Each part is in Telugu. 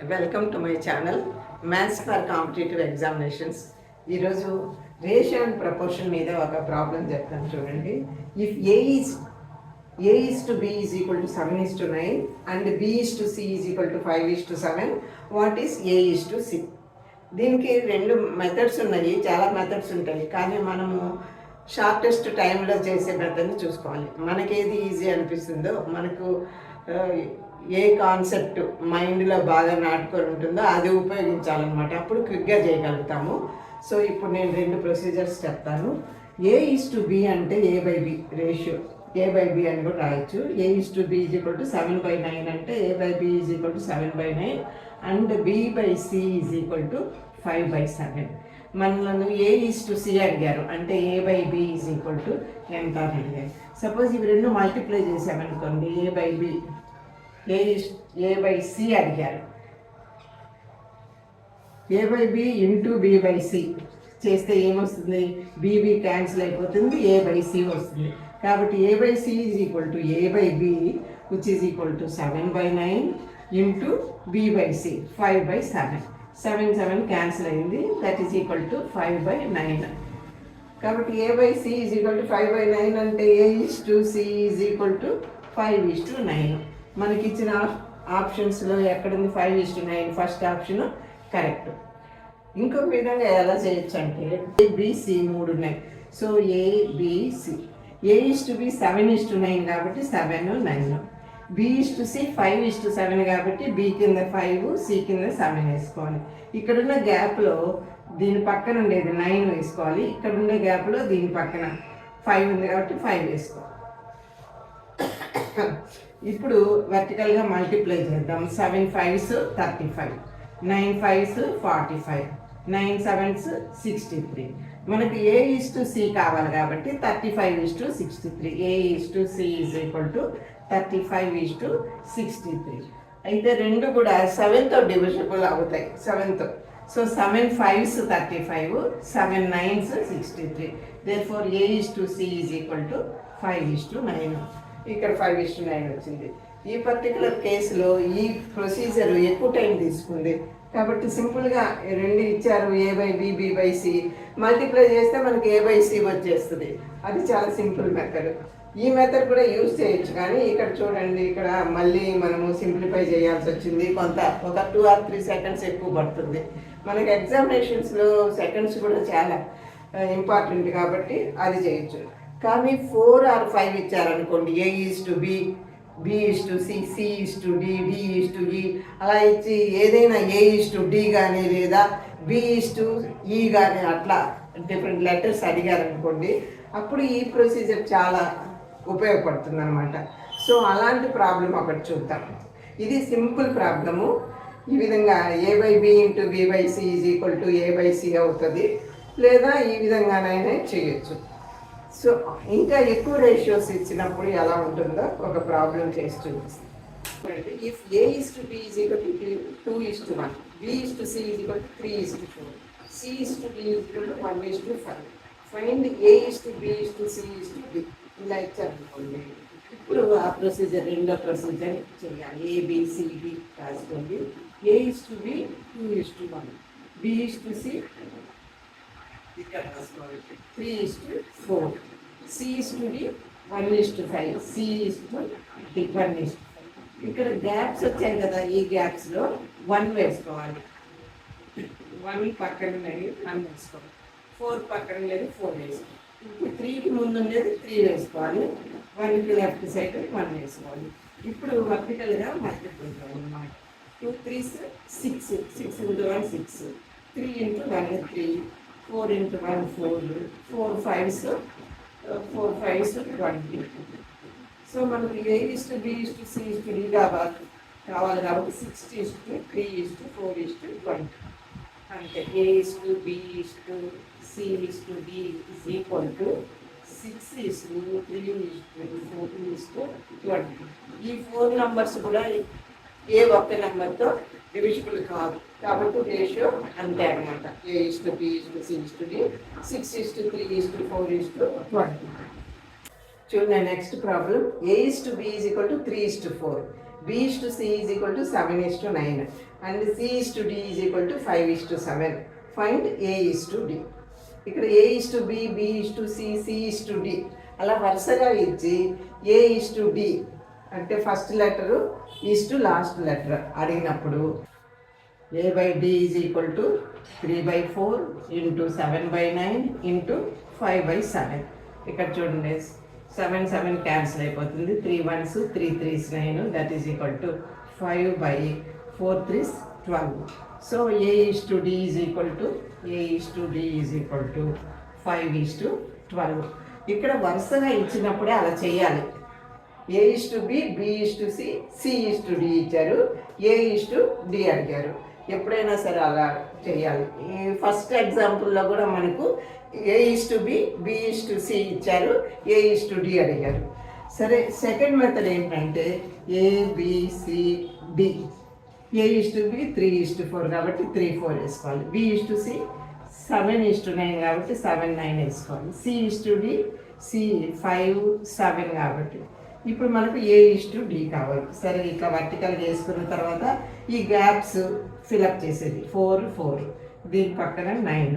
Welcome to my channel maths for competitive examinations. ఈరోజు రేషియో అండ్ ప్రపోర్షన్ మీద ఒక ప్రాబ్లం చెప్తాను చూడండి. If A is to B is equal to 7:9 and B is to C is equal to 5:7, what is A is to C? దీనికి రెండు మెథడ్స్ ఉన్నాయి, చాలా మెథడ్స్ ఉంటాయి, కానీ మనము షార్టెస్ట్ టైంలో చేసే మెథడ్ని చూసుకోవాలి. మనకి ఏది ఈజీ అనిపిస్తుందో, మనకు ఏ కాన్సెప్ట్ మైండ్లో బాగా నాటుకొని ఉంటుందో అది ఉపయోగించాలన్నమాట. అప్పుడు క్విక్గా చేయగలుగుతాము. సో ఇప్పుడు నేను రెండు ప్రొసీజర్స్ చెప్తాను. ఏ ఈజ్ టు బి అంటే A by B ratio, A by B అని కూడా రాయొచ్చు. A is to B is equal to 7/9 అంటే A by B is equal to 7/9 and B by C is equal to 5/7. మనల్ని ఏ ఈజ్ టు సి అడిగారు అంటే A by B is equal to ఎంత అని అడిగారు. సపోజ్ ఇవి రెండు మల్టిప్లై చేసామనుకోండి, A by B A by C అడిగారు. A by B into B by C చేస్తే ఏమొస్తుంది? బీబీ క్యాన్సిల్ అయిపోతుంది, ఏ బై సి వస్తుంది. కాబట్టి A by C is equal to A by B which is equal to 7/9 into B by C 5/7. 7 cancel అయింది, దట్ ఈజ్ ఈక్వల్ టు 5/9. కాబట్టి A by C is equal to 5/9 అంటే A is to C is equal to 5:9. మనకి ఇచ్చిన ఆప్షన్స్లో ఎక్కడుంది 5:9? First option correct. ఇంకొక విధంగా ఎలా చేయొచ్చు అంటే ఏబిసి 3 ఉన్నాయి. So ABC A is to B 7:9 కాబట్టి 7, 9. బి ఈజ్ టు సి 5:7 కాబట్టి బి కింద 5, సి కింద 7 వేసుకోవాలి. ఇక్కడున్న గ్యాప్లో దీని పక్కన ఉండేది 9 వేసుకోవాలి. ఇక్కడ ఉండే గ్యాప్లో దీని పక్కన 5 ఉంది కాబట్టి 5 వేసుకోవాలి. ఇప్పుడు వర్టికల్గా మల్టిప్లై చేద్దాం. 7 5s 35, 9 5s 45, 9 7s 63. మనకి ఏ ఈజ్ టు సి కావాలి కాబట్టి 35:63. A is to C is equal to 35:63. అయితే రెండు కూడా 7తో డివిజిబుల్ అవుతాయి, 7తో. So 7 5s 35, 7 9s 63. Therefore A is to C is equal to 5:9. ఇక్కడ 5:9 వచ్చింది. ఈ పర్టికులర్ కేసులో ఈ ప్రొసీజర్ ఎక్కువ టైం తీసుకుంది కాబట్టి సింపుల్గా రెండు ఇచ్చారు, A by B B by C multiply చేస్తే మనకి ఏ బై సి వచ్చేస్తుంది. అది చాలా సింపుల్ మెథడ్. ఈ మెథడ్ కూడా యూజ్ చేయొచ్చు, కానీ ఇక్కడ చూడండి, ఇక్కడ మళ్ళీ మనము సింప్లిఫై చేయాల్సి వచ్చింది. కొంత ఒక 2 or 3 seconds ఎక్కువ పడుతుంది. మనకి ఎగ్జామినేషన్స్లో సెకండ్స్ కూడా చాలా ఇంపార్టెంట్ కాబట్టి అది చేయొచ్చు. కానీ 4 or 5 ఇచ్చారనుకోండి, A is to B, B is to C, C is to D, D is to E అలా ఇచ్చి ఏదైనా ఏ ఈజ్ టు డి కానీ లేదా బి ఈజ్ టు ఈ కానీ అట్లా డిఫరెంట్ లెటర్స్ అడిగారనుకోండి, అప్పుడు ఈ ప్రొసీజర్ చాలా ఉపయోగపడుతుంది అనమాట. సో అలాంటి ప్రాబ్లం ఒకటి చూద్దాం. ఇది సింపుల్ ప్రాబ్లము. ఈ విధంగా A by B into B by C is equal to A by C అవుతుంది, లేదా ఈ విధంగానైనా చేయొచ్చు. సో ఇంకా ఎక్కువ రేషియోస్ ఇచ్చినప్పుడు ఎలా ఉంటుందో ఒక ప్రాబ్లం చేసి చూపిస్తాం. If A is to B is equal to 2:1, B is to C is equal to 3:4, C is to D is equal to 1:5. Find A is to B is to C is to D. ఇలా ఇచ్చారనుకోండి, ఇప్పుడు ఆ ప్రొసీజర్ రెండో ప్రొసీజర్ చేయాలి. ఏబిసిడి రాసుకోండి. A is to B 2:1, B is to C ఇక్కడ రాసుకోవాలి 3:4, C is to D 1:5, C is to D 1:5. ఇక్కడ గ్యాప్స్ వచ్చాయి కదా, ఈ గ్యాప్స్లో 1 వేసుకోవాలి. 1 పక్కన ఉండేది 1 వేసుకోవాలి, 4 పక్కన ఉండేది 4 వేసుకోవాలి. ఇప్పుడు 3కి ముందు ఉండేది 3 వేసుకోవాలి, 1కి లెఫ్ట్ సైడ్ 1 వేసుకోవాలి. ఇప్పుడు వర్టికల్గా మల్టిప్లై అన్నమాట. 2 3s 6, 6 into 1 6, 3 into 1 3, 4 into 1 4, 4 5s 20. So మనకి A is to B is to C is to D కావాలి కాబట్టి 60:3:4:20 అంటే A is to B is to C is to D is equal to 6:3:4:20. ఈ 4 నంబర్స్ కూడా ఏ ఒక్క నెంబర్తో డివిజిబుల్ కాదు కాబట్టి రేషియో అంతే అనమాట. A is to B is to C is to D 6:3:4:20. చూడండి next problem. A is to B is equal to 3:4, B/C is equal to 7:9 and C/D is equal to 5:7. Find A/D. ఇక్కడ A/B, B/C, C/D అలా వరుసగా ఇచ్చి A/D అంటే first letter is to last letter అడిగినప్పుడు A/D is equal to 3/4 into 7/9 into 5/7. ఇక్కడ చూడండి 7 క్యాన్సిల్ అయిపోతుంది, 3 1s 3 3s 9, that is equal to 5/4 3s 12. So A/D is equal to 5:12. ఇక్కడ వరుసగా ఇచ్చినప్పుడే అలా చేయాలి. A/B, B/C, C/D ఇచ్చారు, A/D అడిగారు. ఎప్పుడైనా సరే అలా చేయాలి. ఈ ఫస్ట్ ఎగ్జాంపుల్లో కూడా మనకు A/B, B/C ఇచ్చారు, A/D అడిగారు. సరే సెకండ్ మెథడ్ ఏంటంటే ABCD. A/B 3:4 కాబట్టి 3 4 వేసుకోవాలి. B/C 7:9 కాబట్టి 7 9 వేసుకోవాలి. C/D 5 7 కాబట్టి ఇప్పుడు మనకు A/D కావాలి. సరే ఇట్లా వర్టికల్గా వేసుకున్న తర్వాత ఈ గ్యాప్స్ ఫిలప్ చేసేది 4 4, దీని పక్కన 9,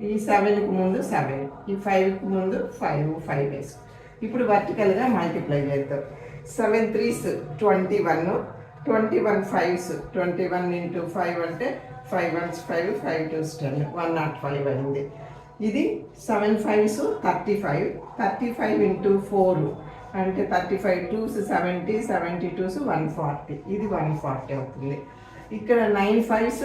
ఈ 7కి ముందు 7, ఈ 5కి ముందు 5 5 వేసుకో. ఇప్పుడు వర్టికల్గా మల్టిప్లై చేద్దాం. 7 3s 21, 21 5s 21 into 5 అంటే 5 1s 5, 5 2s 10, 105 అయింది. ఇది 7 5s 35, 35 into 4 అంటే 35 2s 70, 70 2s 140, ఇది 140 అవుతుంది. ఇక్కడ 9 5s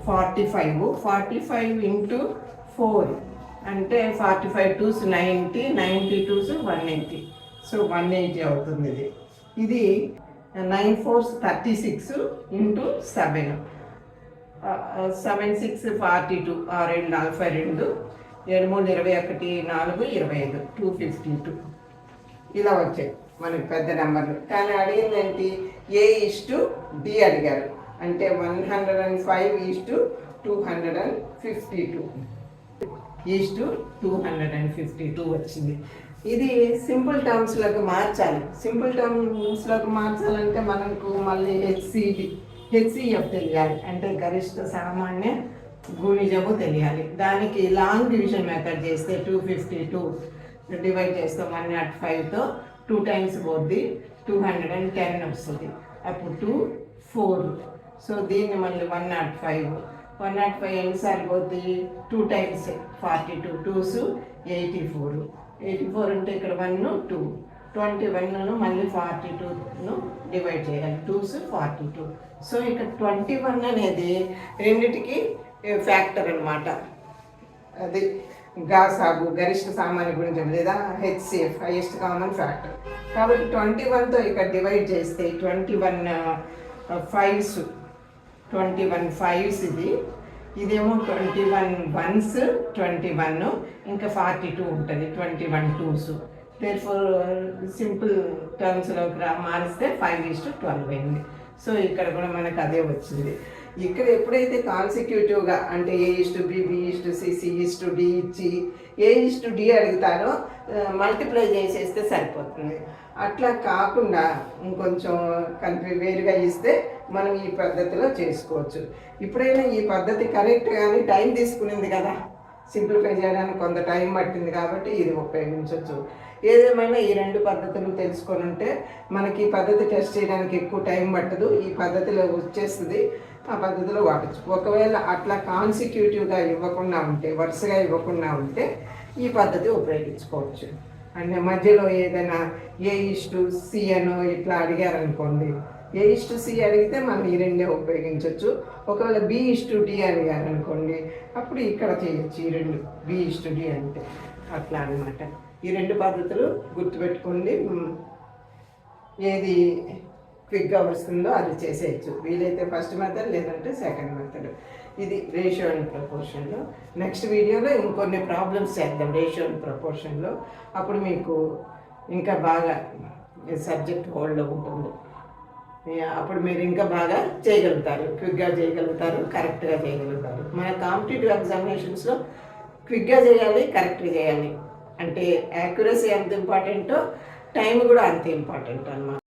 45, 45 into 4 అంటే 45 2s 90, 90 2s 180, సో 180 అవుతుంది. ఇది 9 4s 36 into 7, 7 6 42, 6 42, 7 3 21, 4 25, 252 ఇలా వచ్చాయి మనకి పెద్ద నెంబర్లు. కానీ అడిగింది ఏంటి? A/D అడిగారు అంటే 105:252 వచ్చింది. ఇది సింపుల్ టర్మ్స్లోకి మార్చాలి. సింపుల్ టర్మ్స్లోకి మార్చాలంటే మనకు మళ్ళీ HCF తెలియాలి, అంటే గరిష్ట సామాన్య గుణిజము తెలియాలి. దానికి లాంగ్ డివిజన్ మెథడ్ చేస్తే 252 డివైడ్ చేస్తాం 105తో 2 times పోద్ది 210 వస్తుంది. అప్పుడు 2 4, సో దీన్ని మళ్ళీ 105 ఎన్నిసార్లు పోద్ది? 2 times 42, 2s 84 అంటే ఇక్కడ 1 2, 21ను మళ్ళీ 42ను డివైడ్ చేయాలి, 2s 42. సో ఇక్కడ 21 అనేది రెండిటికి ఫ్యాక్టర్ అనమాట. అది గాసాగు గరిష్ట సామాన్య గుణిజం లేదా HCF హైయెస్ట్ కామన్ ఫ్యాక్టర్. కాబట్టి 21తో ఇక్కడ డివైడ్ చేస్తే 21 5s ఇదేమో 21 1s 21, ఇంకా 42 ఉంటుంది, 21 2s. దేర్ఫోర్ సింపుల్ టర్మ్స్లోకి మారిస్తే 5:12 అయింది. సో ఇక్కడ కూడా మనకు అదే వచ్చింది. ఇక్కడ ఎప్పుడైతే కాన్సిక్యూటివ్గా అంటే A/B, B/C, C/D ఇచ్చి A/D అడుగుతారో మల్టిప్లై చేసేస్తే సరిపోతుంది. అట్లా కాకుండా ఇంకొంచెం వేరుగా ఇస్తే మనం ఈ పద్ధతిలో చేసుకోవచ్చు. ఇప్పుడైనా ఈ పద్ధతి కరెక్ట్ కానీ టైం తీసుకునింది కదా, సింప్లిఫై చేయడానికి కొంత టైం పట్టింది కాబట్టి ఇది ఉపయోగించవచ్చు. ఏదేమైనా ఈ రెండు పద్ధతులు తెలుసుకొని ఉంటే మనకి ఈ పద్ధతి టెస్ట్ చేయడానికి ఎక్కువ టైం పట్టదు, ఈ పద్ధతిలో వచ్చేస్తుంది, ఆ పద్ధతిలో వాడచ్చు. ఒకవేళ అట్లా కాన్సిక్యూటివ్గా ఇవ్వకుండా ఉంటే, వరుసగా ఇవ్వకుండా ఉంటే ఈ పద్ధతి ఉపయోగించుకోవచ్చు. అంటే మధ్యలో ఏదైనా A/C అనో ఇట్లా అడిగారనుకోండి, A/C అడిగితే మనం ఈ రెండే ఉపయోగించవచ్చు. ఒకవేళ B/D అడిగారనుకోండి అప్పుడు ఇక్కడ చేయొచ్చు ఈ రెండు, B/D అంటే అట్లా అనమాట. ఈ రెండు పద్ధతులు గుర్తుపెట్టుకోండి, ఏది క్విక్గా వస్తుందో అది చేసేయచ్చు. వీలైతే ఫస్ట్ మెథడ్ లేదంటే సెకండ్ మెథడ్. ఇది రేషియో అండ్ ప్రపోర్షన్లో. నెక్స్ట్ వీడియోలో ఇంకొన్ని ప్రాబ్లమ్స్ చేద్దాం రేషియో అండ్ ప్రపోర్షన్లో. అప్పుడు మీకు ఇంకా బాగా సబ్జెక్ట్ హోల్డ్లో ఉంటుంది. అప్పుడు మీరు ఇంకా బాగా చేయగలుగుతారు, క్విక్గా చేయగలుగుతారు, కరెక్ట్గా చేయగలుగుతారు. మన కాంపిటేటివ్ ఎగ్జామినేషన్స్లో క్విక్గా చేయాలి, కరెక్ట్గా చేయాలి. అంటే యాక్యురసీ ఎంత ఇంపార్టెంటో టైం కూడా అంత ఇంపార్టెంట్ అన్నమాట.